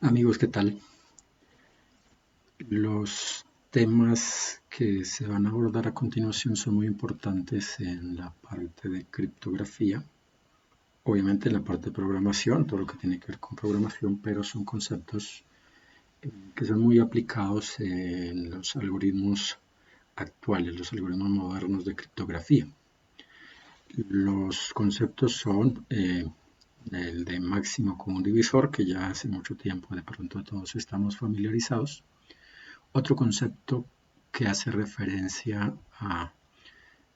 Amigos, ¿qué tal? Los temas que se van a abordar a continuación son muy importantes en la parte de criptografía, obviamente en la parte de programación, todo lo que tiene que ver con programación, pero son conceptos que son muy aplicados en los algoritmos actuales, los algoritmos modernos de criptografía. Los conceptos son el de máximo común divisor, que ya hace mucho tiempo de pronto todos estamos familiarizados. Otro concepto que hace referencia a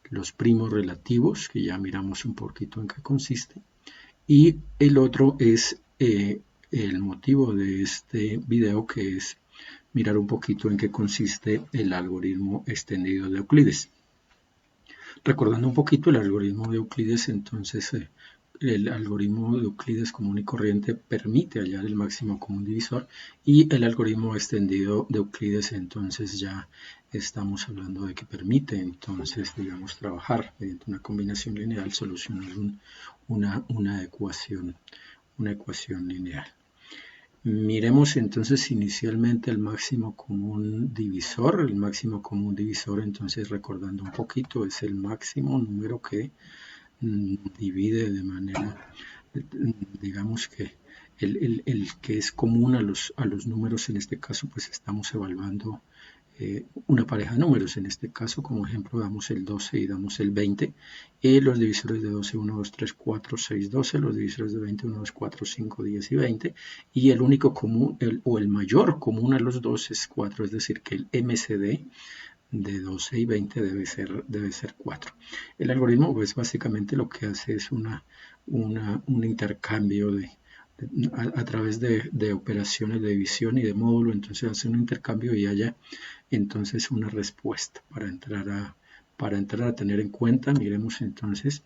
los primos relativos, que ya miramos un poquito en qué consiste. Y el otro es el motivo de este video, que es mirar un poquito en qué consiste el algoritmo extendido de Euclides. Recordando un poquito el algoritmo de Euclides, entonces el algoritmo de Euclides común y corriente permite hallar el máximo común divisor, y el algoritmo extendido de Euclides entonces ya estamos hablando de que permite entonces, digamos, trabajar mediante una combinación lineal, solucionar una ecuación lineal. Miremos entonces inicialmente el máximo común divisor. El máximo común divisor, entonces, recordando un poquito, es el máximo número que divide de manera, digamos que el que es común a los números. En este caso pues estamos evaluando una pareja de números. En este caso, como ejemplo, damos el 12 y damos el 20. Los divisores de 12, 1, 2, 3, 4, 6, 12. Los divisores de 20, 1, 2, 4, 5, 10 y 20. Y el único común, o el mayor común a los dos es 4, es decir, que el MCD de 12 y 20 debe ser 4. El algoritmo, pues básicamente lo que hace es un intercambio a través de operaciones de división y de módulo. Entonces hace un intercambio y haya entonces una respuesta para entrar a tener en cuenta. Miremos entonces,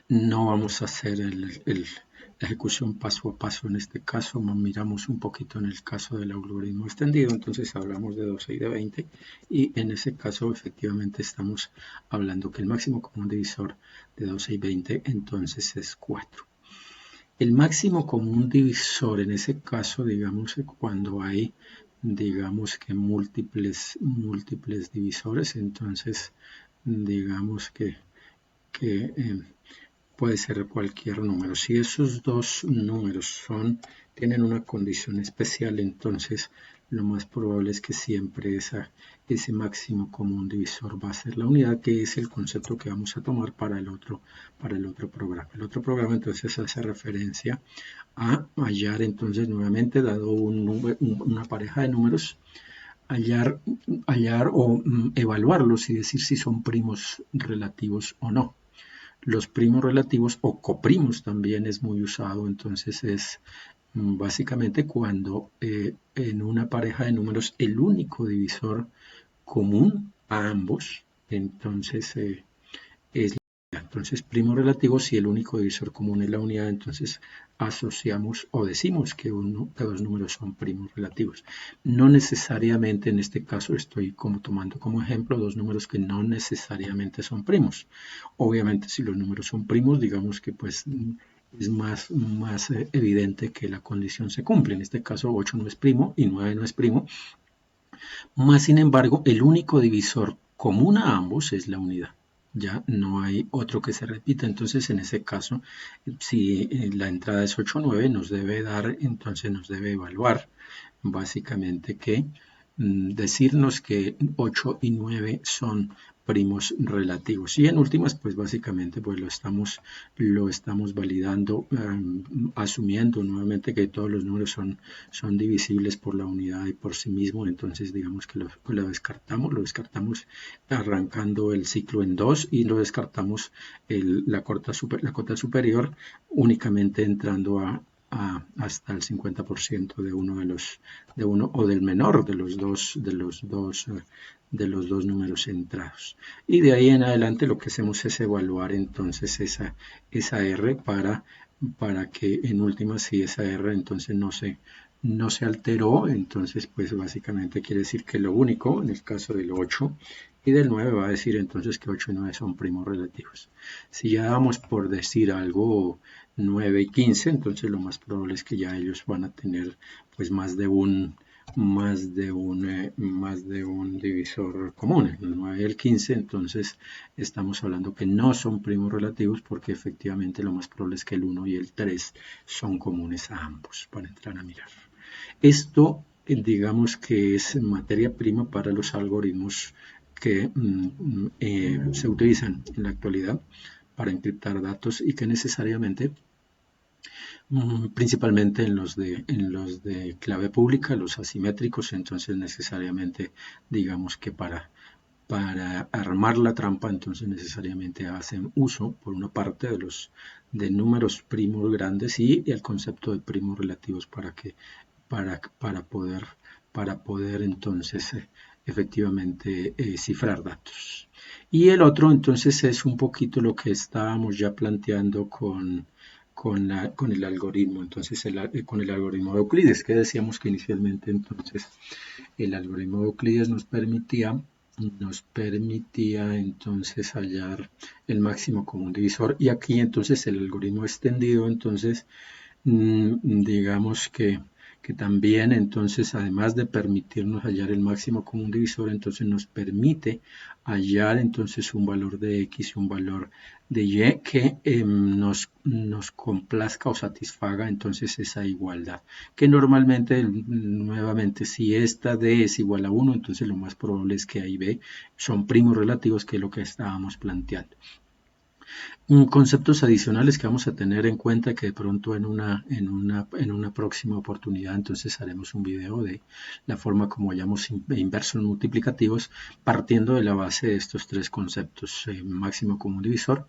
no vamos a hacer la ejecución paso a paso en este caso, miramos un poquito en el caso del algoritmo extendido. Entonces hablamos de 12 y de 20, y en ese caso efectivamente estamos hablando que el máximo común divisor de 12 y 20 entonces es 4. El máximo común divisor en ese caso, digamos, cuando hay, digamos que múltiples divisores, entonces digamos que puede ser cualquier número. Si esos dos números tienen una condición especial, entonces lo más probable es que siempre ese máximo común divisor va a ser la unidad, que es el concepto que vamos a tomar para el otro programa. El otro programa entonces hace referencia a hallar, entonces nuevamente, dado una pareja de números, hallar o evaluarlos y decir si son primos relativos o no. Los primos relativos o coprimos también es muy usado. Entonces es básicamente cuando en una pareja de números el único divisor común a ambos entonces es la unidad. Entonces, primos relativos, si el único divisor común es la unidad, entonces asociamos o decimos que dos números son primos relativos. No necesariamente, en este caso estoy tomando como ejemplo dos números que no necesariamente son primos. Obviamente, si los números son primos, digamos que pues es más evidente que la condición se cumple. En este caso 8 no es primo y 9 no es primo. Más sin embargo, el único divisor común a ambos es la unidad. Ya no hay otro que se repita. Entonces, en ese caso, si la entrada es 8 o 9, nos debe dar, entonces nos debe evaluar básicamente que decirnos que 8 y 9 son primos relativos. Y en últimas, pues básicamente pues lo estamos validando, asumiendo nuevamente que todos los números son divisibles por la unidad y por sí mismo. Entonces digamos que lo descartamos arrancando el ciclo en 2, y lo descartamos la cota superior únicamente entrando hasta el 50% de uno o del menor de los dos números entrados. Y de ahí en adelante lo que hacemos es evaluar entonces esa R para que en última, si esa R entonces no se alteró, entonces pues básicamente quiere decir que lo único, en el caso del 8, y del 9 va a decir entonces que 8 y 9 son primos relativos. Si ya damos por decir algo 9 y 15, entonces lo más probable es que ya ellos van a tener pues más de un divisor común, el 9 y el 15, entonces estamos hablando que no son primos relativos porque efectivamente lo más probable es que el 1 y el 3 son comunes a ambos, para entrar a mirar. Esto digamos que es materia prima para los algoritmos que se utilizan en la actualidad para encriptar datos y que necesariamente principalmente en los de clave pública, los asimétricos, entonces necesariamente digamos que para armar la trampa, entonces necesariamente hacen uso por una parte de números primos grandes y el concepto de primos relativos para poder entonces efectivamente cifrar datos. Y el otro entonces es un poquito lo que estábamos ya planteando con el algoritmo, entonces con el algoritmo de Euclides, que decíamos que inicialmente entonces el algoritmo de Euclides nos permitía entonces hallar el máximo común divisor y aquí entonces el algoritmo extendido entonces digamos que también entonces además de permitirnos hallar el máximo común divisor entonces nos permite hallar entonces un valor de x y un valor de y que nos complazca o satisfaga entonces esa igualdad que normalmente nuevamente si esta d es igual a 1 entonces lo más probable es que a y b son primos relativos que es lo que estábamos planteando. Conceptos adicionales que vamos a tener en cuenta que de pronto en una próxima oportunidad entonces haremos un video de la forma como hallamos inversos multiplicativos partiendo de la base de estos tres conceptos, máximo común divisor,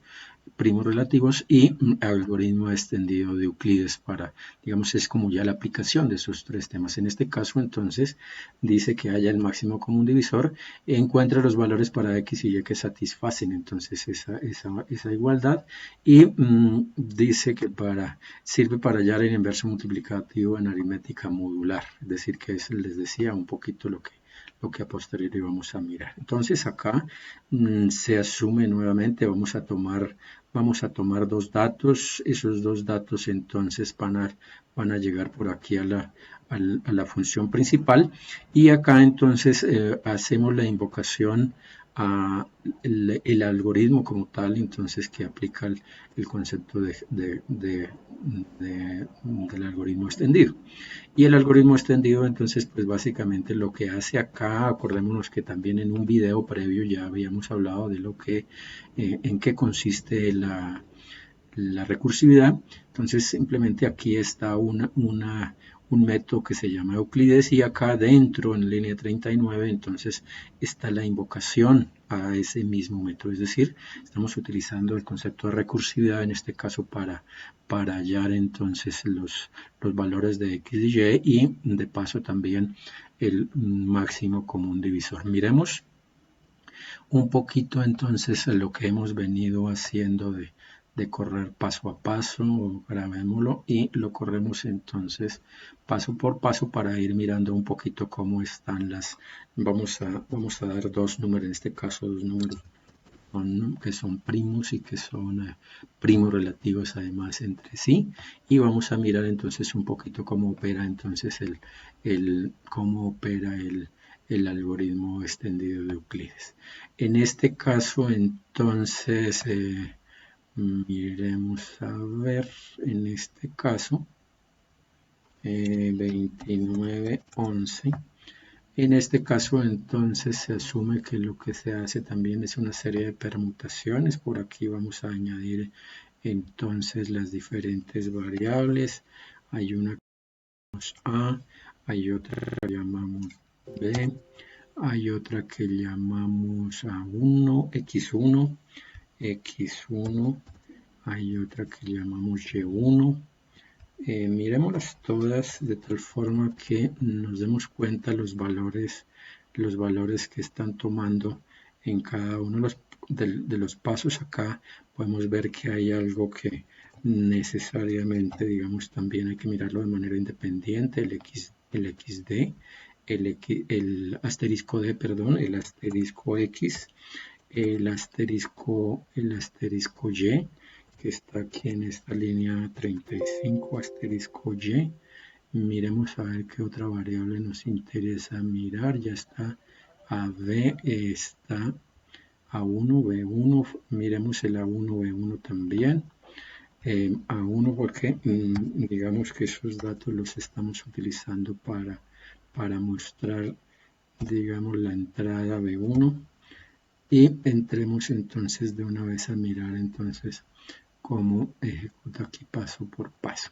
primos relativos y algoritmo extendido de Euclides para, digamos, es como ya la aplicación de esos tres temas. En este caso, entonces, dice que haya el máximo común divisor, encuentra los valores para x y y que satisfacen entonces esa igualdad y dice que sirve para hallar el inverso multiplicativo en aritmética modular, es decir, que les decía un poquito lo que a posteriori vamos a mirar. Entonces acá se asume nuevamente, vamos a tomar dos datos, esos dos datos entonces van a llegar por aquí a la función principal y acá entonces hacemos la invocación a el algoritmo como tal, entonces que aplica el concepto del algoritmo extendido. Y el algoritmo extendido, entonces, pues básicamente lo que hace acá, acordémonos que también en un video previo ya habíamos hablado de en qué consiste la recursividad. Entonces, simplemente aquí está un método que se llama Euclides y acá dentro, en línea 39, entonces está la invocación a ese mismo método. Es decir, estamos utilizando el concepto de recursividad en este caso para hallar entonces los valores de x y y y de paso también el máximo común divisor. Miremos un poquito entonces lo que hemos venido haciendo de correr paso a paso, grabémoslo y lo corremos entonces paso por paso para ir mirando un poquito cómo están vamos a dar dos números, en este caso dos números que son primos y que son primos relativos además entre sí y vamos a mirar entonces un poquito cómo opera entonces cómo opera el algoritmo extendido de Euclides. En este caso entonces miremos a ver, en este caso 2911. En este caso entonces se asume que lo que se hace también es una serie de permutaciones. Por aquí vamos a añadir entonces las diferentes variables. Hay una que llamamos A, hay otra que llamamos B, hay otra que llamamos A1, X1, X1, hay otra que llamamos Y1. Miremoslas todas de tal forma que nos demos cuenta los valores que están tomando en cada uno de los pasos. Acá podemos ver que hay algo que necesariamente, digamos, también hay que mirarlo de manera independiente, el XD, el asterisco D, perdón, el asterisco X, el asterisco Y, que está aquí en esta línea 35, asterisco Y. Miremos a ver qué otra variable nos interesa mirar. Ya está AB, está A1, B1, miremos el A1, B1 también. A1 porque digamos que esos datos los estamos utilizando para mostrar, digamos, la entrada B1 y entremos entonces de una vez a mirar entonces cómo ejecuta aquí paso por paso.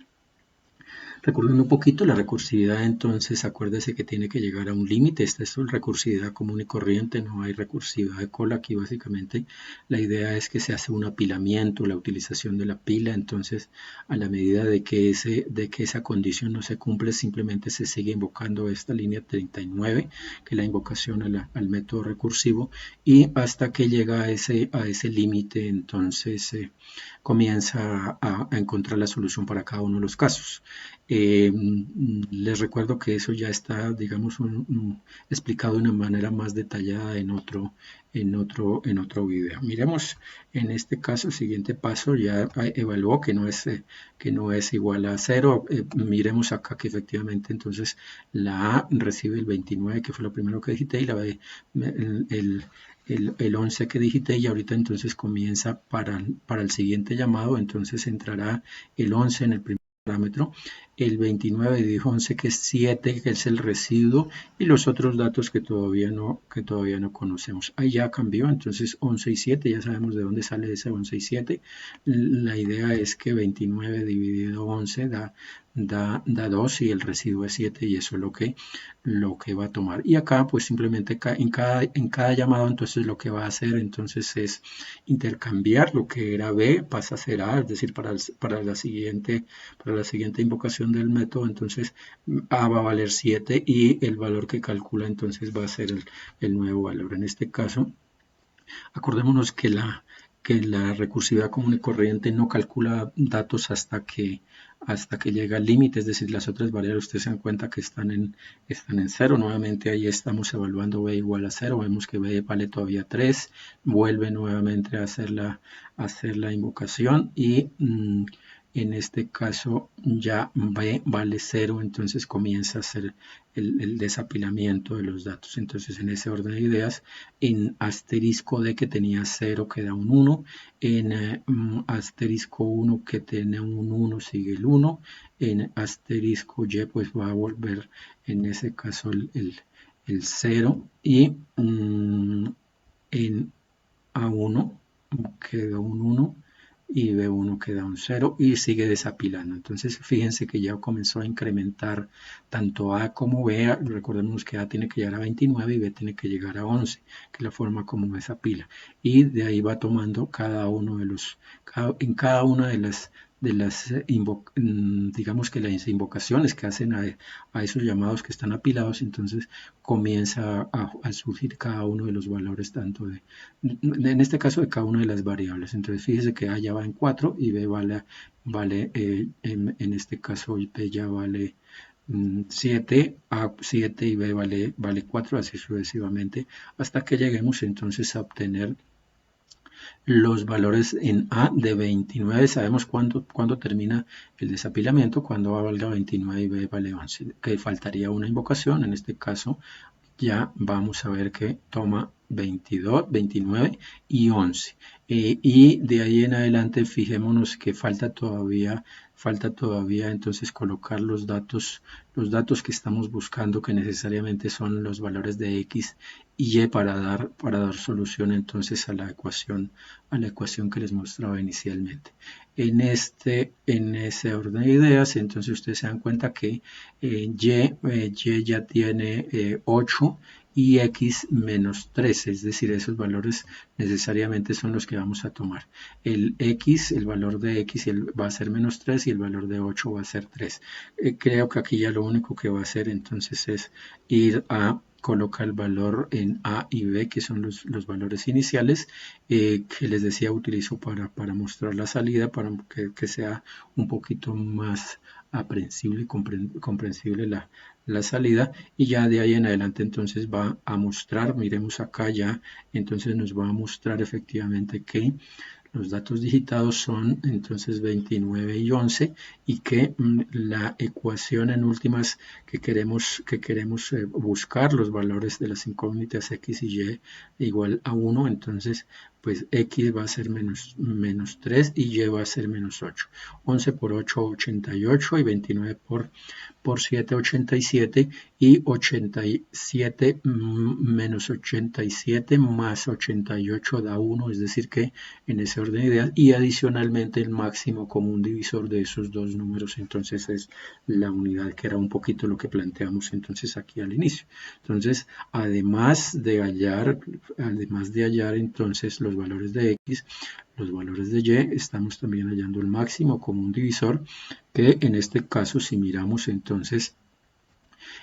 Recordando un poquito la recursividad, entonces acuérdese que tiene que llegar a un límite. Esta es recursividad común y corriente, no hay recursividad de cola. Aquí básicamente la idea es que se hace un apilamiento, la utilización de la pila. Entonces, a la medida de que esa condición no se cumple, simplemente se sigue invocando esta línea 39, que es la invocación al método recursivo, y hasta que llega a ese límite, entonces comienza a encontrar la solución para cada uno de los casos. Les recuerdo que eso ya está, digamos, explicado de una manera más detallada en otro video. Miremos en este caso, el siguiente paso ya evaluó que no es igual a 0. Miremos acá que efectivamente entonces la A recibe el 29, que fue lo primero que digité, y la B el 11 que digité, y ahorita entonces comienza para el siguiente llamado, entonces entrará el 11 en el primer parámetro, el 29 dividido 11 que es 7, que es el residuo, y los otros datos que todavía no conocemos. Ahí ya cambió, entonces 11 y 7, ya sabemos de dónde sale ese 11 y 7. La idea es que 29 dividido 11 da 2 y el residuo es 7, y eso es lo que va a tomar. Y acá pues simplemente en cada llamado entonces lo que va a hacer entonces es intercambiar lo que era B, pasa a ser A, es decir, para la siguiente invocación del método, entonces A va a valer 7 y el valor que calcula entonces va a ser el nuevo valor. En este caso, acordémonos que la recursividad común y corriente no calcula datos hasta que llega al límite, es decir, las otras variables ustedes se dan cuenta que están en 0. Nuevamente ahí estamos evaluando B igual a 0, vemos que B vale todavía 3, vuelve nuevamente a hacer la invocación y en este caso ya B vale 0, entonces comienza a hacer el desapilamiento de los datos. Entonces en ese orden de ideas, en asterisco D que tenía 0 queda un 1, en asterisco 1 que tiene un 1 sigue el 1, en asterisco Y pues va a volver en ese caso el 0 y en A1 queda un 1 y B1 queda un 0 y sigue desapilando. Entonces fíjense que ya comenzó a incrementar tanto A como B. Recordemos que A tiene que llegar a 29 y B tiene que llegar a 11, que es la forma como desapila. Y de ahí va tomando en cada una de las digamos que las invocaciones que hacen a esos llamados que están apilados, entonces comienza a surgir cada uno de los valores, tanto en este caso de cada una de las variables. Entonces fíjese que A ya va en 4 y B vale en este caso B ya vale 7, A 7 y B vale 4, así sucesivamente, hasta que lleguemos entonces a obtener los valores en A de 29. Sabemos cuándo termina el desapilamiento, cuando A valga 29 y B vale 11, que faltaría una invocación. En este caso ya vamos a ver que toma 22, 29 y 11. Y de ahí en adelante fijémonos que falta todavía entonces colocar los datos que estamos buscando, que necesariamente son los valores de X y Y para dar solución entonces a la ecuación que les mostraba inicialmente. En ese orden de ideas, entonces ustedes se dan cuenta que Y ya tiene 8 y X menos 13, es decir, esos valores necesariamente son los que vamos a tomar. El valor de X va a ser menos 3 y el valor de 8 va a ser 3. Creo que aquí ya lo único que va a hacer entonces es ir a colocar el valor en A y B, que son los valores iniciales, que les decía utilizo para mostrar la salida, para que sea un poquito más aprehensible y comprensible la salida, y ya de ahí en adelante entonces va a mostrar, miremos acá ya, entonces nos va a mostrar efectivamente que los datos digitados son entonces 29 y 11 y que la ecuación en últimas que queremos buscar, los valores de las incógnitas x y y igual a 1, entonces pues x va a ser menos 3 y y va a ser menos 8. 11 por 8, 88 y 29 por 7, 87 y 87 menos 87 más 88 da 1, es decir que en ese orden de ideas, y adicionalmente el máximo común divisor de esos dos números entonces es la unidad, que era un poquito lo que planteamos entonces aquí al inicio. Entonces además de hallar entonces los valores de x, los valores de y, estamos también hallando el máximo común divisor, que en este caso si miramos entonces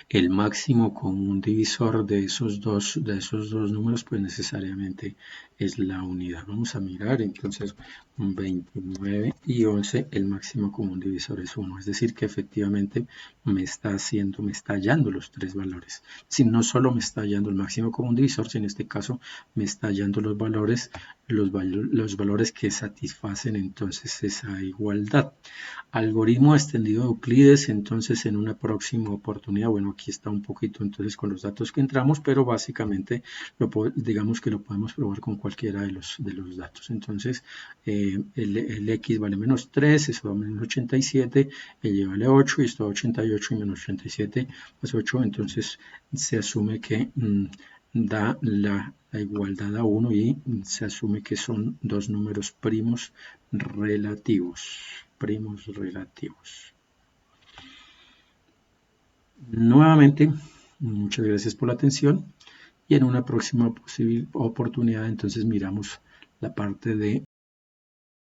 el máximo común divisor de esos dos números, pues necesariamente es la unidad. Vamos a mirar entonces 29 y 11, el máximo común divisor es 1, es decir que efectivamente me está hallando los tres valores. Si no solo me está hallando el máximo común divisor, sino en este caso me está hallando los valores que satisfacen entonces esa igualdad. Algoritmo extendido de Euclides, entonces en una próxima oportunidad, bueno, aquí está un poquito entonces con los datos que entramos, pero básicamente digamos que lo podemos probar con cualquiera de los datos. Entonces el x vale menos 3, eso da menos 87, el y vale 8 y esto da 88 y menos 87 más 8, entonces se asume que da la igualdad a 1 y se asume que son dos números primos relativos. Nuevamente, muchas gracias por la atención y en una próxima oportunidad entonces miramos la parte de